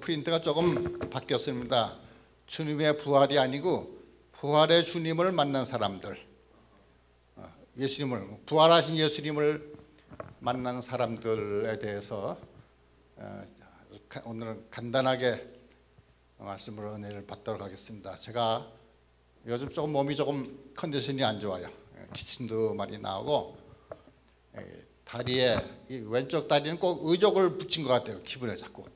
프린트가 조금 바뀌었습니다. 주님의 부활이 아니고 부활의 주님을 만난 사람들, 예수님을, 부활하신 예수님을 만난 사람들에 대해서 오늘은 간단하게 말씀을 은혜를 받도록 하겠습니다. 제가 요즘 조금 몸이 조금 컨디션이 안 좋아요. 기침도 많이 나오고 다리에, 이 왼쪽 다리는 꼭 의족을 붙인 것 같아요. 기분에 자꾸.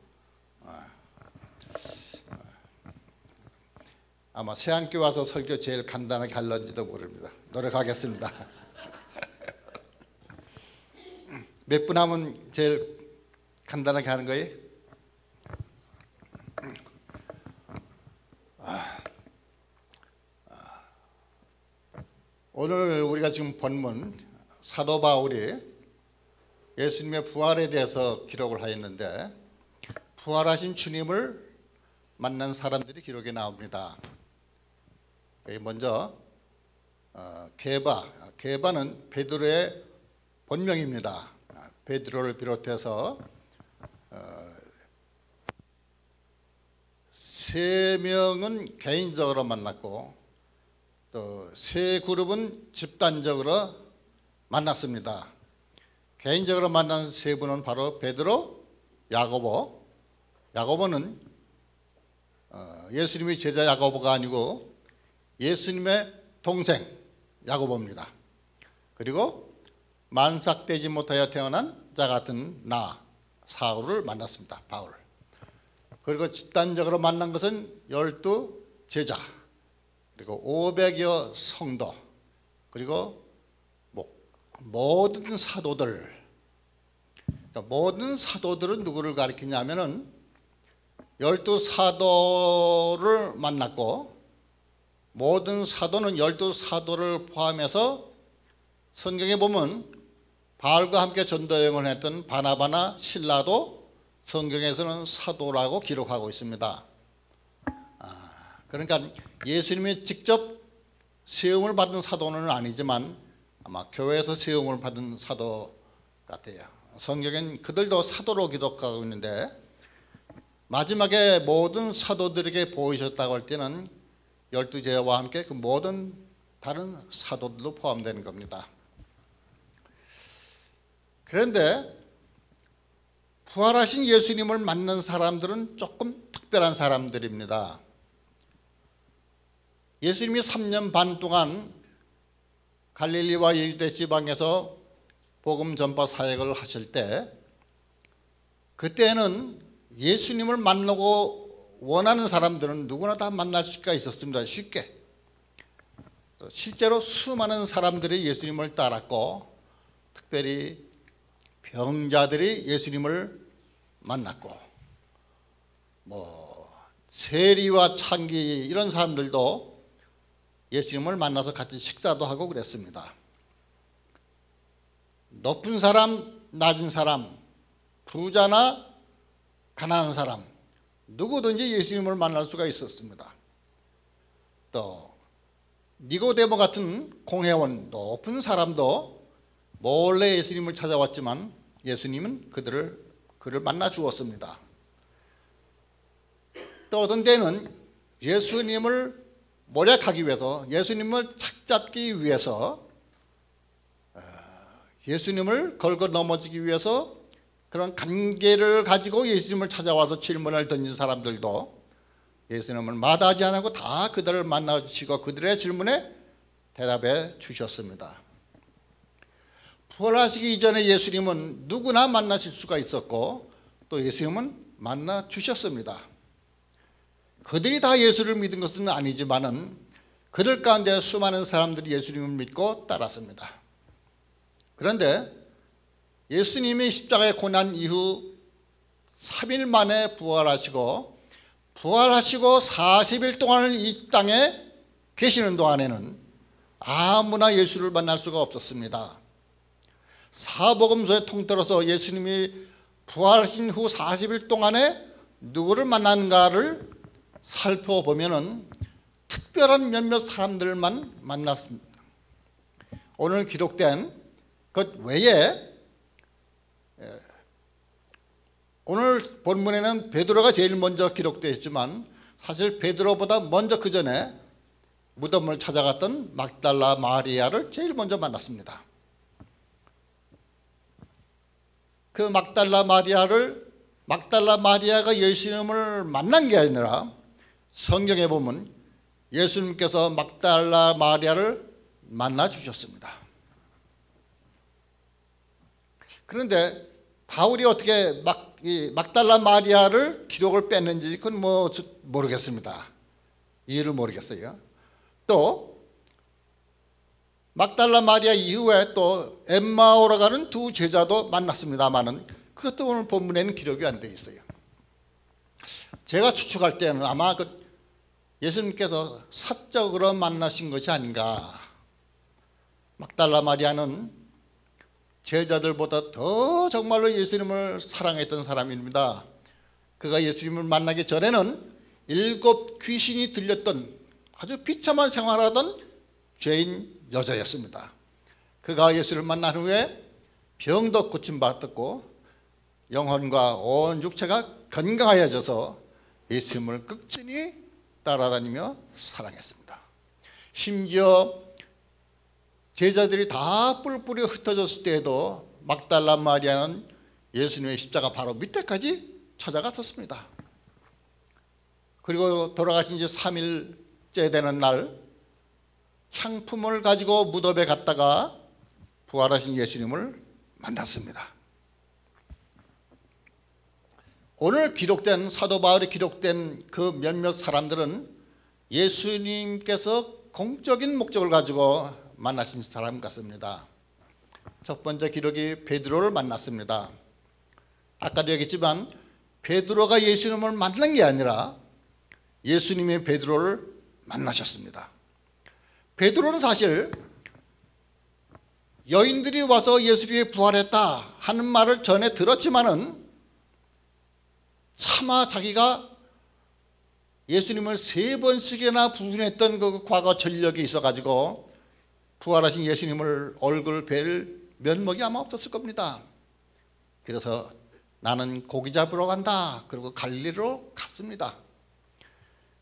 아마 세안교 와서 설교 제일 간단하게 할런지도 모릅니다. 노력하겠습니다. 몇 분 하면 제일 간단하게 하는 거예요? 오늘 우리가 지금 본문 사도 바울이 예수님의 부활에 대해서 기록을 하였는데, 부활하신 주님을 만난 사람들이 기록에 나옵니다. 먼저 게바는 베드로의 본명입니다. 베드로를 비롯해서 세 명은 개인적으로 만났고 또 세 그룹은 집단적으로 만났습니다. 개인적으로 만난 세 분은 바로 베드로, 야고보. 야고보는 예수님의 제자 야고보가 아니고 예수님의 동생 야고보입니다. 그리고 만삭되지 못하여 태어난 자 같은 나 사울을 만났습니다. 바울. 그리고 집단적으로 만난 것은 12 제자, 그리고 500여 성도, 그리고 모든 사도들. 그러니까 모든 사도들은 누구를 가리키냐면은 12사도를 만났고, 모든 사도는 12사도를 포함해서 성경에 보면 바울과 함께 전도여행을 했던 바나바나 실라도 성경에서는 사도라고 기록하고 있습니다. 그러니까 예수님이 직접 세움을 받은 사도는 아니지만 아마 교회에서 세움을 받은 사도 같아요. 성경엔 그들도 사도로 기록하고 있는데, 마지막에 모든 사도들에게 보이셨다고 할 때는 12제자와 함께 그 모든 다른 사도들도 포함되는 겁니다. 그런데 부활하신 예수님을 만난 사람들은 조금 특별한 사람들입니다. 예수님이 3년 반 동안 갈릴리와 유대 지방에서 복음 전파 사역을 하실 때, 그때는 예수님을 만나고 원하는 사람들은 누구나 다 만날 수가 있었습니다. 쉽게. 실제로 수많은 사람들이 예수님을 따랐고, 특별히 병자들이 예수님을 만났고, 세리와 창기 이런 사람들도 예수님을 만나서 같이 식사도 하고 그랬습니다. 높은 사람, 낮은 사람, 부자나 가난한 사람, 누구든지 예수님을 만날 수가 있었습니다. 또 니고데모 같은 공회원, 높은 사람도 몰래 예수님을 찾아왔지만 예수님은 그를 만나 주었습니다. 또 어떤 때는 예수님을 모략하기 위해서, 예수님을 착잡기 위해서, 예수님을 걸고 넘어지기 위해서 그런 관계를 가지고 예수님을 찾아와서 질문을 던진 사람들도 예수님을 마다하지 않고 다 그들을 만나주시고 그들의 질문에 대답해 주셨습니다. 부활하시기 이전에 예수님은 누구나 만나실 수가 있었고, 또 예수님은 만나 주셨습니다. 그들이 다 예수를 믿은 것은 아니지만은 그들 가운데 수많은 사람들이 예수님을 믿고 따랐습니다. 그런데 예수님이 십자가에 고난 이후 3일 만에 부활하시고 40일 동안을 이 땅에 계시는 동안에는 아무나 예수를 만날 수가 없었습니다. 사복음서에 통틀어서 예수님이 부활하신 후 40일 동안에 누구를 만났는가를 살펴보면은 특별한 몇몇 사람들만 만났습니다. 오늘 기록된 것 외에 오늘 본문에는 베드로가 제일 먼저 기록되어 있지만 사실 베드로보다 먼저 그 전에 무덤을 찾아갔던 막달라 마리아를 제일 먼저 만났습니다. 그 막달라 마리아가 예수님을 만난 게 아니라 성경에 보면 예수님께서 막달라 마리아를 만나 주셨습니다. 그런데 바울이 어떻게 막달라 마리아를 기록을 뺐는지 그건 뭐 모르겠습니다. 이유를 모르겠어요. 또 막달라 마리아 이후에 또 엠마오로 가는 두 제자도 만났습니다만은 그것도 오늘 본문에는 기록이 안 돼 있어요. 제가 추측할 때는 아마 예수님께서 사적으로 만나신 것이 아닌가. 막달라 마리아는 제자들보다 더 정말로 예수님을 사랑했던 사람입니다. 그가 예수님을 만나기 전에는 7 귀신이 들렸던 아주 비참한 생활하던 죄인 여자였습니다. 그가 예수를 만난 후에 병도 고침받았고 영혼과 온 육체가 건강하여져서 예수님을 끝까지 따라다니며 사랑했습니다. 심지어 제자들이 다 뿔뿔이 흩어졌을 때에도 막달라 마리아는 예수님의 십자가 바로 밑에까지 찾아갔었습니다. 그리고 돌아가신 지 3일째 되는 날 향품을 가지고 무덤에 갔다가 부활하신 예수님을 만났습니다. 오늘 기록된 사도 바울이 기록된 그 몇몇 사람들은 예수님께서 공적인 목적을 가지고 만나신 사람 같습니다. 첫 번째 기록이 베드로를 만났습니다. 아까도 얘기했지만 베드로가 예수님을 만난 게 아니라 예수님이 베드로를 만나셨습니다. 베드로는 사실 여인들이 와서 예수님이 부활했다 하는 말을 전에 들었지만은 차마 자기가 예수님을 3번씩이나 부인했던 그 과거 전력이 있어가지고 부활하신 예수님을 얼굴 뵐 면목이 아마 없었을 겁니다. 그래서 나는 고기 잡으러 간다. 그리고 갈릴리로 갔습니다.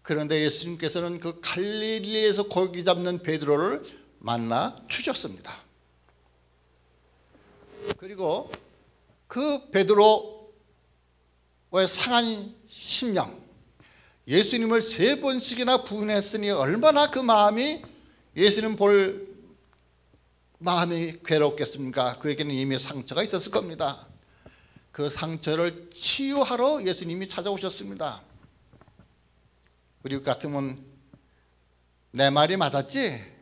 그런데 예수님께서는 그 갈릴리에서 고기 잡는 베드로를 만나 주셨습니다. 그리고 그 베드로의 상한 심령, 예수님을 3번씩이나 부인했으니 얼마나 그 마음이 예수님 볼 마음이 괴롭겠습니까? 그에게는 이미 상처가 있었을 겁니다. 그 상처를 치유하러 예수님이 찾아오셨습니다. 우리 같으면 내 말이 맞았지?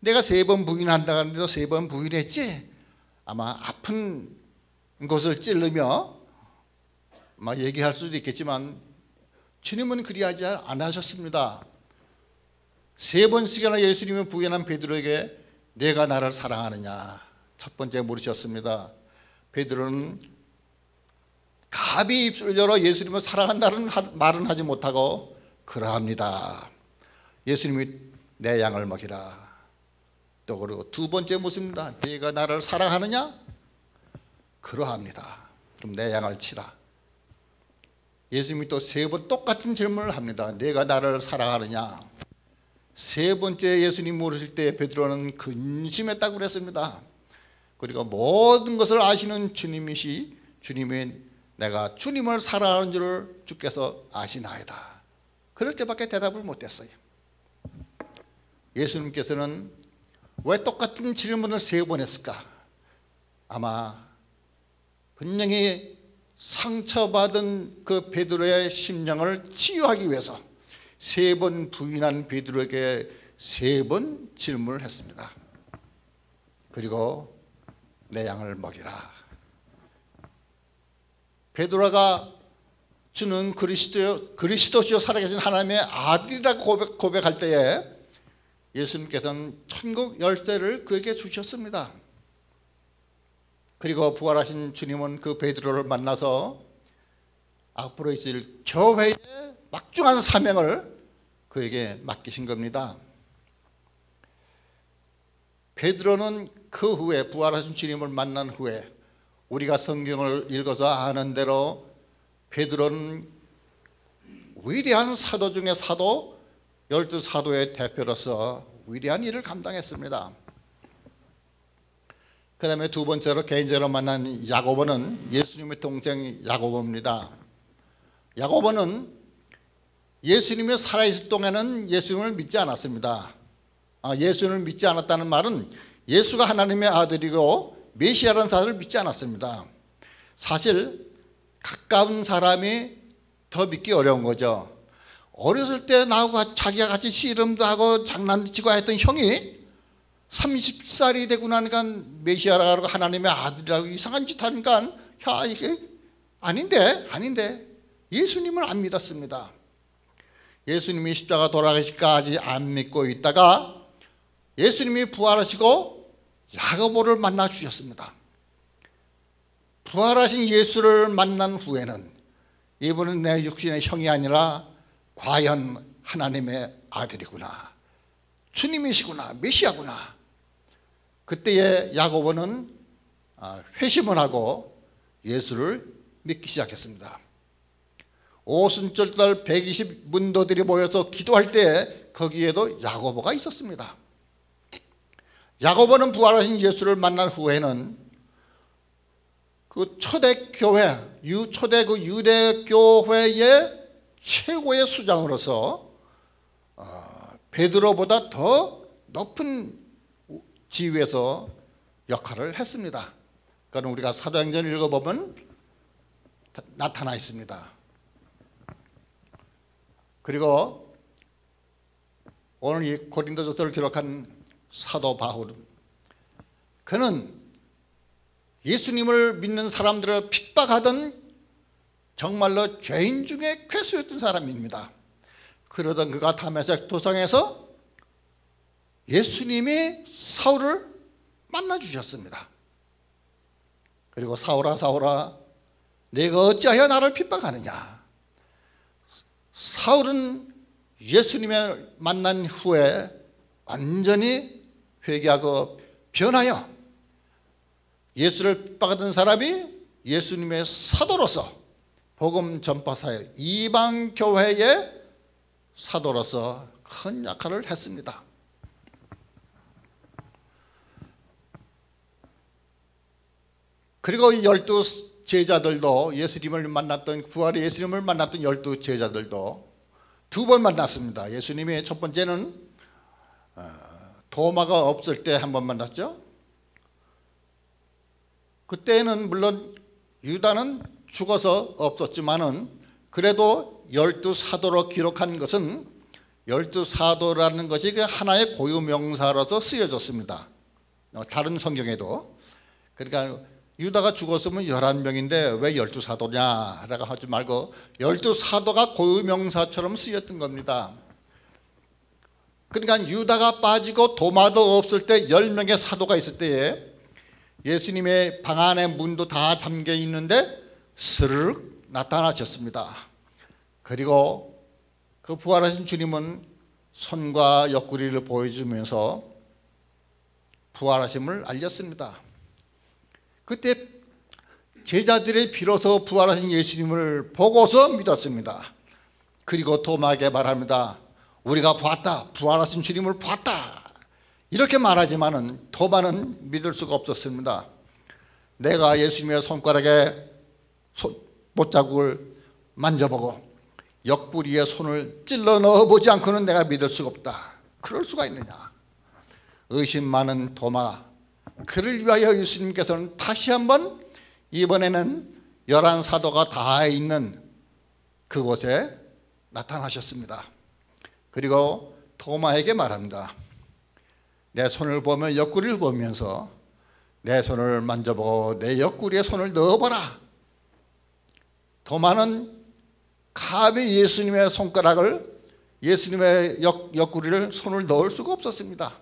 내가 3번 부인한다고 하는데도 3번 부인했지? 아마 아픈 곳을 찌르며 막 얘기할 수도 있겠지만 주님은 그리하지 않으셨습니다. 3번씩이나 예수님이 부인한 베드로에게 내가 나를 사랑하느냐 첫 번째 물으셨습니다. 베드로는 갑이 입술을 열어 예수님을 사랑한다는 말은 하지 못하고 그러합니다. 예수님이 내 양을 먹이라. 또 그리고 두 번째 묻습니다. 네가 나를 사랑하느냐? 그러합니다. 그럼 내 양을 치라. 예수님이 또 3번 똑같은 질문을 합니다. 내가 나를 사랑하느냐? 3번째 예수님 물으실 때 베드로는 근심했다고 그랬습니다. 그리고 모든 것을 아시는 주님이 내가 주님을 사랑하는 줄을 주께서 아시나이다. 그렇게밖에 대답을 못했어요. 예수님께서는 왜 똑같은 질문을 3번 했을까? 아마 분명히 상처받은 그 베드로의 심령을 치유하기 위해서 3번 부인한 베드로에게 3번 질문을 했습니다. 그리고 내 양을 먹이라. 베드로가 주는 그리스도시요 살아계신 하나님의 아들이라고 고백할 때에 예수님께서는 천국 열쇠를 그에게 주셨습니다. 그리고 부활하신 주님은 그 베드로를 만나서 앞으로 있을 교회의 막중한 사명을 그에게 맡기신 겁니다. 베드로는 그 후에 부활하신 주님을 만난 후에 우리가 성경을 읽어서 아는 대로 베드로는 위대한 사도 중에 사도, 12사도의 대표로서 위대한 일을 감당했습니다. 그 다음에 두 번째로 개인적으로 만난 야고보는 예수님의 동생 야고보입니다. 야고보는 예수님이 살아있을 동안은 예수님을 믿지 않았습니다. 예수님을 믿지 않았다는 말은 예수가 하나님의 아들이고 메시아라는 사실을 믿지 않았습니다. 사실 가까운 사람이 더 믿기 어려운 거죠. 어렸을 때 나하고 자기가 같이 씨름도 하고 장난치고 했던 형이 30살이 되고 나니까 메시아라고 하나님의 아들이라고 이상한 짓 하니까 야 이게 아닌데 예수님을 안 믿었습니다. 예수님이 십자가 돌아가시기까지 안 믿고 있다가 예수님이 부활하시고 야고보를 만나 주셨습니다. 부활하신 예수를 만난 후에는 이분은 내 육신의 형이 아니라 과연 하나님의 아들이구나, 주님이시구나, 메시아구나. 그때의 야고보는 회심을 하고 예수를 믿기 시작했습니다. 오순절날 120 문도들이 모여서 기도할 때 거기에도 야고보가 있었습니다. 야고보는 부활하신 예수를 만난 후에는 그 초대교회, 초대 그 유대교회의 최고의 수장으로서 베드로보다 더 높은 지위에서 역할을 했습니다. 그러니까 우리가 사도행전을 읽어보면 나타나 있습니다. 그리고 오늘 이 고린도전서를 기록한 사도 바울은 그는 예수님을 믿는 사람들을 핍박하던 정말로 죄인 중에 괴수였던 사람입니다. 그러던 그가 다메섹 도상에서 예수님이 사울을 만나 주셨습니다. 그리고 사울아 사울아 내가 어찌하여 나를 핍박하느냐. 사울은 예수님을 만난 후에 완전히 회개하고 변하여 예수를 핍박하던 사람이 예수님의 사도로서 복음 전파사역 이방 교회의 사도로서 큰 역할을 했습니다. 그리고 이 12 제자들도 예수님을 만났던 부활의 예수님을 만났던 12 제자들도 두 번 만났습니다. 예수님이 첫 번째는 도마가 없을 때 한 번 만났죠. 그때는 물론 유다는 죽어서 없었지만은 그래도 12사도로 기록한 것은 12사도라는 것이 그 하나의 고유명사로서 쓰여졌습니다. 다른 성경에도. 그러니까 유다가 죽었으면 11명인데 왜 12사도냐 라고 하지 말고 12사도가 고유명사처럼 쓰였던 겁니다. 그러니까 유다가 빠지고 도마도 없을 때 10명의 사도가 있을 때에 예수님의 방 안에 문도 다 잠겨 있는데 스르륵 나타나셨습니다. 그리고 그 부활하신 주님은 손과 옆구리를 보여주면서 부활하심을 알렸습니다. 그때 제자들이 비로소 부활하신 예수님을 보고서 믿었습니다. 그리고 도마에게 말합니다. 우리가 봤다. 부활하신 주님을 봤다. 이렇게 말하지만은 도마는 믿을 수가 없었습니다. 내가 예수님의 손가락에 못자국을 만져보고 옆구리에 손을 찔러 넣어보지 않고는 내가 믿을 수가 없다. 그럴 수가 있느냐. 의심 많은 도마. 그를 위하여 예수님께서는 다시 한번 이번에는 11사도가 다 있는 그곳에 나타나셨습니다. 그리고 도마에게 말합니다. 내 손을 보며 옆구리를 보면서 내 손을 만져보고 내 옆구리에 손을 넣어보라. 도마는 감히 예수님의 손가락을 예수님의 옆구리를 손을 넣을 수가 없었습니다.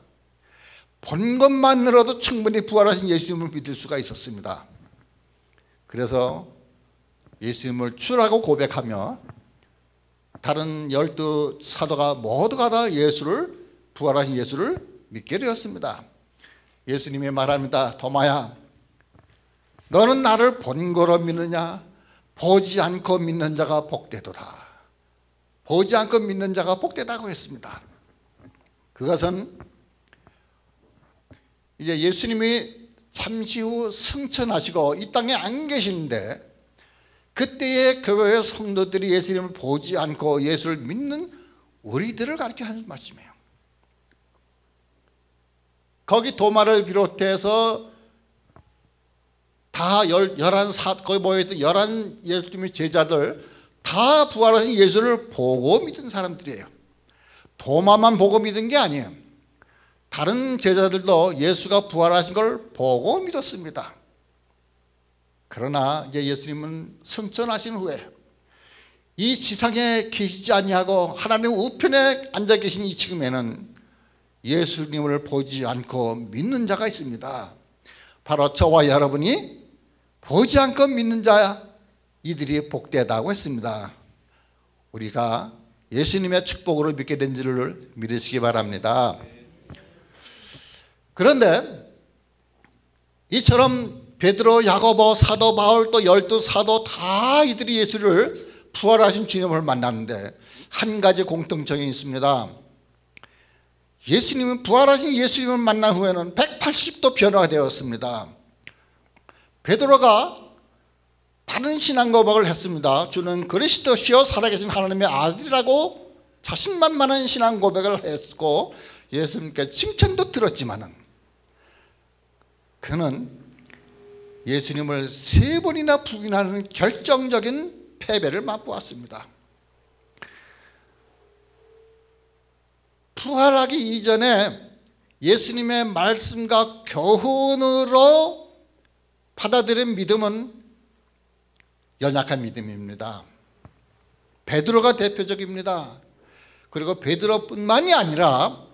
본 것만으로도 충분히 부활하신 예수님을 믿을 수가 있었습니다. 그래서 예수님을 주라고 고백하며 다른 12사도가 모두가 다 부활하신 예수를 믿게 되었습니다. 예수님이 말합니다. 도마야, 너는 나를 본 거로 믿느냐 보지 않고 믿는 자가 복되도다. 보지 않고 믿는 자가 복되다고 했습니다. 그것은 이제 예수님이 잠시 후 승천하시고 이 땅에 안 계시는데 그때의 교회 성도들이 예수님을 보지 않고 예수를 믿는 우리들을 가르쳐 하는 말씀이에요. 거기 도마를 비롯해서 다 11 거기 모여있던 11 예수님의 제자들 다 부활하신 예수를 보고 믿은 사람들이에요. 도마만 보고 믿은 게 아니에요. 다른 제자들도 예수가 부활하신 걸 보고 믿었습니다. 그러나 이제 예수님은 승천하신 후에 이 지상에 계시지 아니하고 하나님 우편에 앉아 계신 이 지금에는 예수님을 보지 않고 믿는 자가 있습니다. 바로 저와 여러분이 보지 않고 믿는 자, 이들이 복되다고 했습니다. 우리가 예수님의 축복으로 믿게 된 줄을 믿으시기 바랍니다. 그런데 이처럼 베드로, 야고보, 사도 바울 또 12 사도 다 이들이 예수를 부활하신 주님을 만났는데 한 가지 공통점이 있습니다. 예수님은 부활하신 예수님을 만난 후에는 180도 변화가 되었습니다. 베드로가 다른 신앙 고백을 했습니다. 주는 그리스도시요 살아계신 하나님의 아들이라고 자신만만한 신앙 고백을 했고 예수님께 칭찬도 들었지만은 그는 예수님을 3번이나 부인하는 결정적인 패배를 맛보았습니다. 부활하기 이전에 예수님의 말씀과 교훈으로 받아들인 믿음은 연약한 믿음입니다. 베드로가 대표적입니다. 그리고 베드로뿐만이 아니라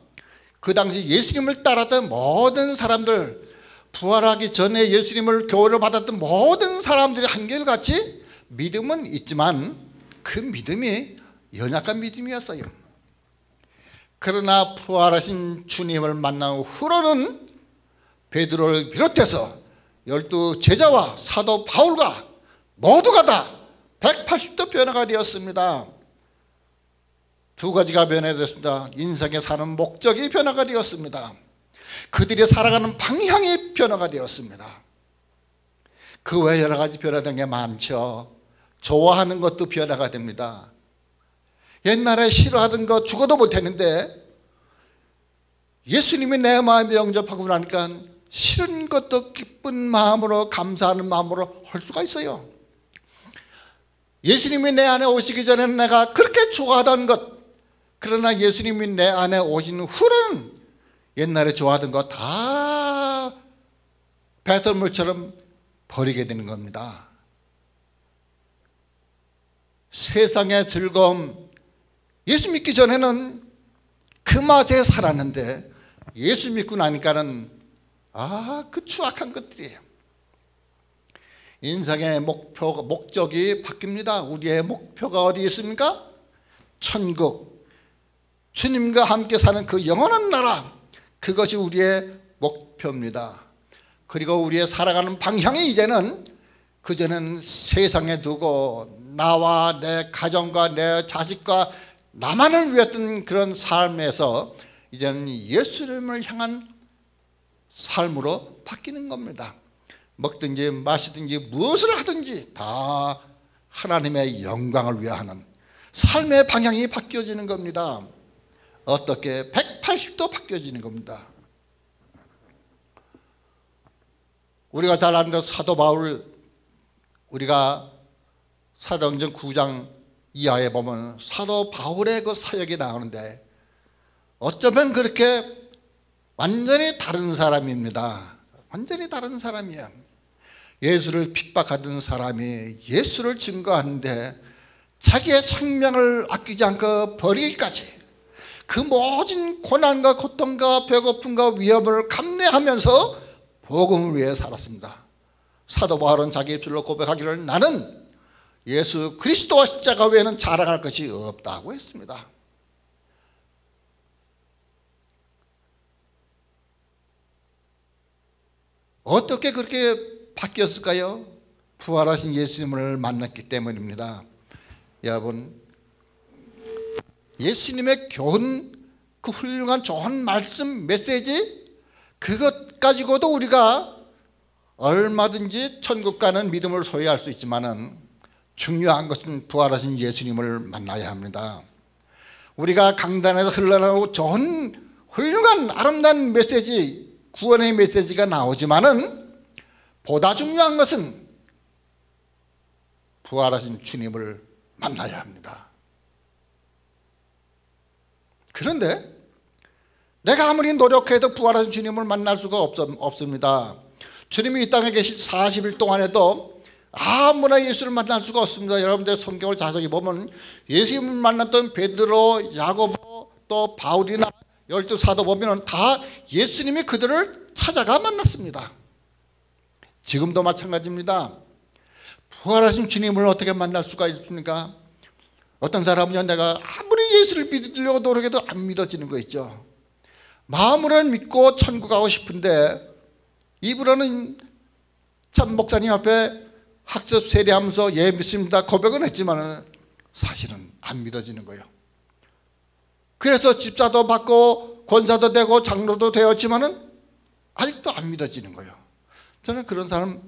그 당시 예수님을 따랐던 모든 사람들, 부활하기 전에 예수님을 교훈을 받았던 모든 사람들이 한결같이 믿음은 있지만 그 믿음이 연약한 믿음이었어요. 그러나 부활하신 주님을 만난 후로는 베드로를 비롯해서 12 제자와 사도 바울과 모두가 다 180도 변화가 되었습니다. 두 가지가 변화되었습니다. 인생에 사는 목적이 변화가 되었습니다. 그들이 살아가는 방향이 변화가 되었습니다. 그 외에 여러 가지 변화된 게 많죠. 좋아하는 것도 변화가 됩니다. 옛날에 싫어하던 거 죽어도 못했는데 예수님이 내 마음에 영접하고 나니까 싫은 것도 기쁜 마음으로 감사하는 마음으로 할 수가 있어요. 예수님이 내 안에 오시기 전에는 내가 그렇게 좋아하던 것, 그러나 예수님이 내 안에 오신 후로는 옛날에 좋아하던 거 다 배설물처럼 버리게 되는 겁니다. 세상의 즐거움, 예수 믿기 전에는 그 맛에 살았는데 예수 믿고 나니까는 그 추악한 것들이에요. 인생의 목적이 바뀝니다. 우리의 목표가 어디 있습니까? 천국, 주님과 함께 사는 그 영원한 나라, 그것이 우리의 목표입니다. 그리고 우리의 살아가는 방향이 이제는 그전에는 세상에 두고 나와 내 가정과 내 자식과 나만을 위했던 그런 삶에서 이제는 예수님을 향한 삶으로 바뀌는 겁니다. 먹든지 마시든지 무엇을 하든지 다 하나님의 영광을 위하는 삶의 방향이 바뀌어지는 겁니다. 어떻게 180도 바뀌어지는 겁니다. 우리가 잘 아는 사도 바울, 우리가 사도행전 9장 이하에 보면 사도 바울의 그 사역이 나오는데 어쩌면 그렇게 완전히 다른 사람입니다. 완전히 다른 사람이에요. 예수를 핍박하던 사람이 예수를 증거하는데 자기의 생명을 아끼지 않고 버리기까지 그 모든 고난과 고통과 배고픔과 위협을 감내하면서 복음을 위해 살았습니다. 사도 바울은 자기 입술로 고백하기를 나는 예수 그리스도와 십자가 외에는 자랑할 것이 없다고 했습니다. 어떻게 그렇게 바뀌었을까요? 부활하신 예수님을 만났기 때문입니다. 여러분, 예수님의 교훈, 그 훌륭한 좋은 말씀, 메시지, 그것 가지고도 우리가 얼마든지 천국 가는 믿음을 소유할 수 있지만은 중요한 것은 부활하신 예수님을 만나야 합니다. 우리가 강단에서 흘러나오고 좋은 훌륭한 아름다운 메시지, 구원의 메시지가 나오지만은 보다 중요한 것은 부활하신 주님을 만나야 합니다. 그런데 내가 아무리 노력해도 부활하신 주님을 만날 수가 없습니다. 주님이 이 땅에 계실 40일 동안에도 아무나 예수를 만날 수가 없습니다. 여러분들 성경을 자세히 보면 예수님을 만났던 베드로, 야고보, 또 바울이나 12사도 보면 다 예수님이 그들을 찾아가 만났습니다. 지금도 마찬가지입니다. 부활하신 주님을 어떻게 만날 수가 있습니까? 어떤 사람은요, 내가 아무리 예수를 믿으려고 노력해도 안 믿어지는 거 있죠. 마음으로는 믿고 천국 가고 싶은데 입으로는 참 목사님 앞에 학습 세례하면서 예 믿습니다 고백은 했지만 사실은 안 믿어지는 거예요. 그래서 집사도 받고 권사도 되고 장로도 되었지만 아직도 안 믿어지는 거예요. 저는 그런 사람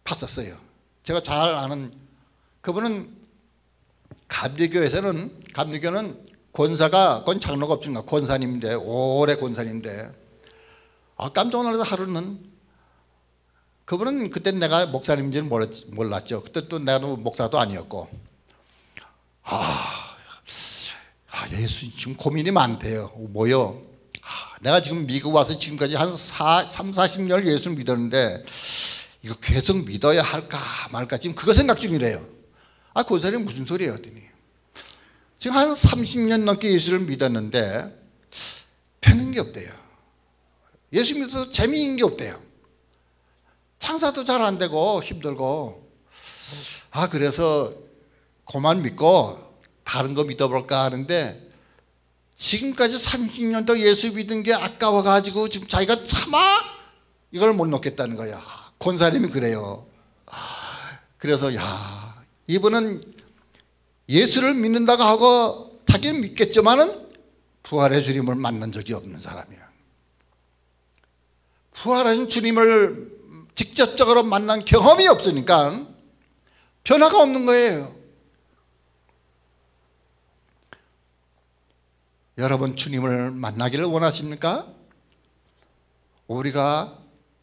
봤었어요. 제가 잘 아는 그분은 감리교는 권사가, 그건 장로가 없습니다. 권사님인데, 오래 권사님인데, 깜짝 놀라서 하루는, 그분은 그때 내가 목사님인지는 몰랐죠. 그때 또 내가 목사도 아니었고, 예수 지금 고민이 많대요. 뭐요? 내가 지금 미국 와서 지금까지 한 30-40년을 예수를 믿었는데, 이거 계속 믿어야 할까 말까 지금 그거 생각 중이래요. 권사님 무슨 소리예요? 했더니 지금 한 30년 넘게 예수를 믿었는데 되는 게 없대요. 예수 믿어서 재미있는 게 없대요. 장사도 잘 안 되고 힘들고, 그래서 그만 믿고 다른 거 믿어볼까 하는데 지금까지 30년 더 예수 믿은 게 아까워가지고 지금 자기가 차마 이걸 못 놓겠다는 거야. 권사님이 그래요. 그래서 이분은 예수를 믿는다고 하고 자기는 믿겠지만은 부활의 주님을 만난 적이 없는 사람이야. 부활하신 주님을 직접적으로 만난 경험이 없으니까 변화가 없는 거예요. 여러분, 주님을 만나기를 원하십니까? 우리가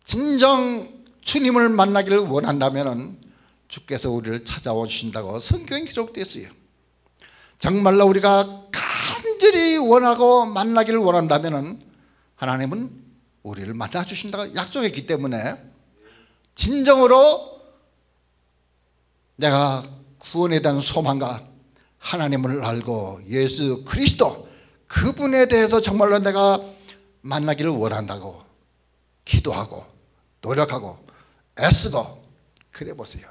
진정 주님을 만나기를 원한다면 주께서 우리를 찾아오신다고 성경에 기록되었어요. 정말로 우리가 간절히 원하고 만나기를 원한다면 하나님은 우리를 만나주신다고 약속했기 때문에 진정으로 내가 구원에 대한 소망과 하나님을 알고 예수 그리스도 그분에 대해서 정말로 내가 만나기를 원한다고 기도하고 노력하고 애쓰고 그래 보세요.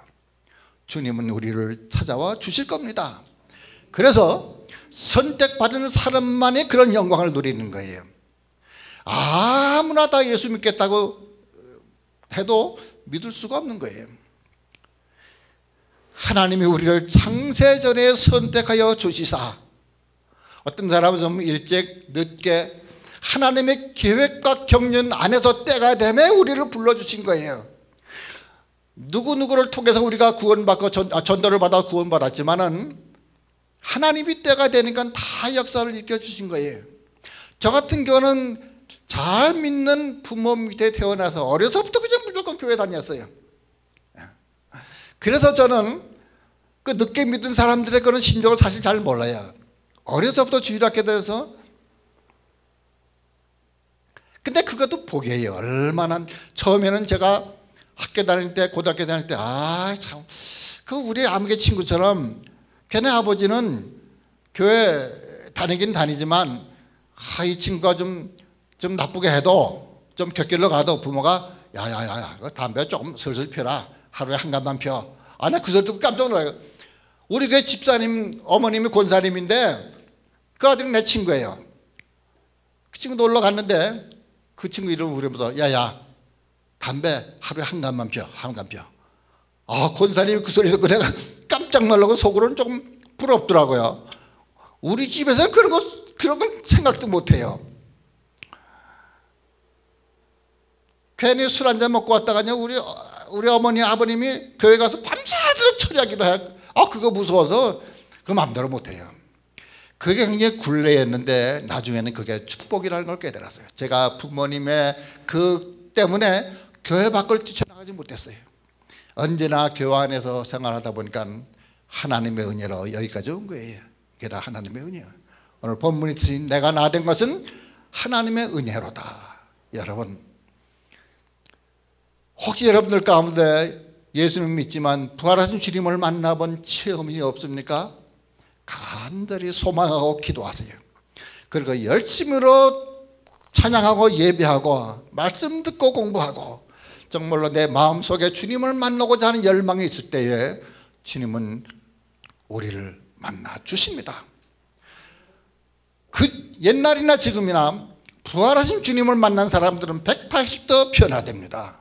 주님은 우리를 찾아와 주실 겁니다. 그래서 선택받은 사람만이 그런 영광을 누리는 거예요. 아무나 다 예수 믿겠다고 해도 믿을 수가 없는 거예요. 하나님이 우리를 창세전에 선택하여 주시사, 어떤 사람은 좀 일찍 늦게 하나님의 계획과 경륜 안에서 때가 되면 우리를 불러주신 거예요. 누구누구를 통해서 우리가 구원받고 전도를 받아 구원받았지만은 하나님이 때가 되니까 다 역사를 일으켜주신 거예요. 저 같은 경우는 잘 믿는 부모 밑에 태어나서 어려서부터 그냥 무조건 교회 다녔어요. 그래서 저는 그 늦게 믿은 사람들의 그런 심정을 사실 잘 몰라요. 어려서부터 주일학교 다녀서. 근데 그것도 복이에요. 얼마나. 처음에는 제가 학교 다닐 때, 고등학교 다닐 때, 참, 그 우리 아무개 친구처럼 걔네 아버지는 교회 다니긴 다니지만, 이 친구가 좀 나쁘게 해도, 좀 곁길로 가도 부모가, 야, 담배 조금 슬슬 펴라. 하루에 한 갑만 펴. 나 그 소리 듣고 깜짝 놀라요. 우리 교회 집사님, 어머님이 권사님인데, 그 아들은 내 친구예요. 그 친구 놀러 갔는데, 그 친구 이름 부르면서, 야, 담배 하루에 한 갑만 펴, 한 갑 펴. 권사님 그 소리 듣고 내가 깜짝 놀라고 속으로는 조금 부럽더라고요. 우리 집에서는 그런 건 생각도 못해요. 괜히 술 한잔 먹고 왔다가요, 우리 어머니 아버님이 교회 가서 밤새도록 처리하기도 해요. 그거 무서워서 그 마음대로 못해요. 그게 굉장히 굴레였는데 나중에는 그게 축복이라는 걸 깨달았어요. 제가 부모님의 그 때문에 교회 밖을 뛰쳐나가지 못했어요. 언제나 교회 안에서 생활하다 보니까 하나님의 은혜로 여기까지 온 거예요. 그게 다 하나님의 은혜예요. 오늘 본문이 쓰인 내가 나 된 것은 하나님의 은혜로다. 여러분, 혹시 여러분들 가운데 예수님 믿지만 부활하신 주님을 만나본 체험이 없습니까? 간절히 소망하고 기도하세요. 그리고 열심히로 찬양하고 예배하고 말씀 듣고 공부하고 정말로 내 마음속에 주님을 만나고자 하는 열망이 있을 때에 주님은 우리를 만나 주십니다. 그 옛날이나 지금이나 부활하신 주님을 만난 사람들은 180도 변화됩니다.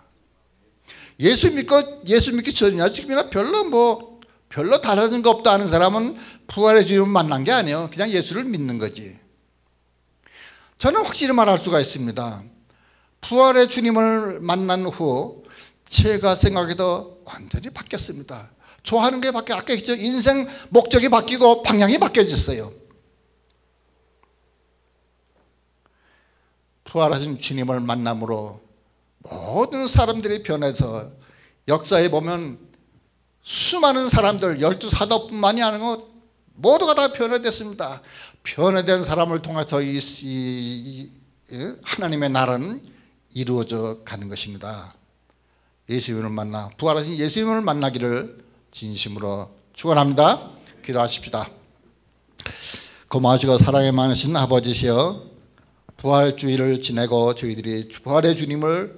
예수 믿기 전이나 지금이나 별로 달라진 거 없다 하는 사람은 부활의 주님을 만난 게 아니에요. 그냥 예수를 믿는 거지. 저는 확실히 말할 수가 있습니다. 부활의 주님을 만난 후 제가 생각해도 완전히 바뀌었습니다. 좋아하는 게 바뀌었죠. 인생 목적이 바뀌고 방향이 바뀌어졌어요. 부활하신 주님을 만남으로 모든 사람들이 변해서 역사에 보면 수많은 사람들 12사도뿐만이 아니고 모두가 다 변화됐습니다. 변화된 사람을 통해서 하나님의 나라는 이루어져 가는 것입니다. 예수님을 만나 부활하신 예수님을 만나기를 진심으로 축원합니다. 기도하십시다. 고마우시고 사랑이 많으신 아버지시여, 부활주의를 지내고 저희들이 부활의 주님을